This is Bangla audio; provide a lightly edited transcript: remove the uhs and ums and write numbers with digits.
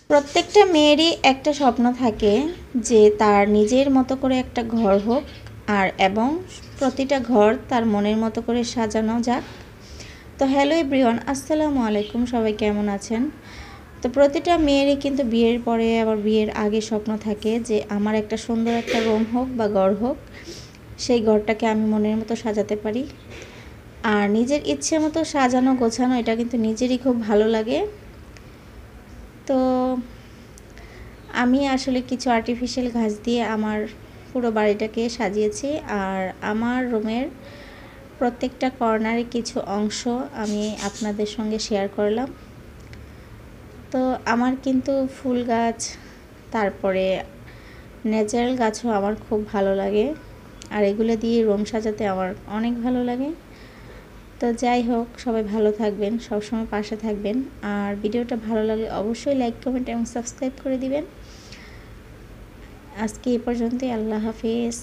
প্রত্যেকটা মেয়েরই একটা স্বপ্ন থাকে যে তার নিজের মতো করে একটা ঘর হোক, আর এবং প্রতিটা ঘর তার মনের মতো করে সাজানো যাক। তো হ্যালো এভরিওয়ান, আসসালামু আলাইকুম। সবাই কেমন আছেন? তো প্রতিটা মেয়েরই কিন্তু বিয়ের পরে আবার বিয়ের আগে স্বপ্ন থাকে যে আমার একটা সুন্দর একটা রুম হোক বা ঘর হোক, সেই ঘরটাকে আমি মনের মতো সাজাতে পারি। আর নিজের ইচ্ছে মতো সাজানো গোছানো এটা কিন্তু নিজেরই খুব ভালো লাগে। তো আমি আসলে কিছু আর্টিফিশিয়াল ঘাস দিয়ে আমার পুরো বাড়িটাকে সাজিয়েছি। আর আমার রুমের প্রত্যেকটা কর্নারে কিছু অংশ আমি আপনাদের সঙ্গে শেয়ার করলাম। তো আমার কিন্তু ফুল গাছ, তারপরে ন্যাচারাল গাছও আমার খুব ভালো লাগে, আর এগুলো দিয়ে রুম সাজাতে আমার অনেক ভালো লাগে। তো যাই হোক, সবাই ভালো থাকবেন, সবসময় পাশে থাকবেন। আর ভিডিওটা ভালো লাগলে অবশ্যই লাইক, কমেন্ট এবং সাবস্ক্রাইব করে দিবেন। আজকে এই পর্যন্তই। আল্লাহ হাফিজ।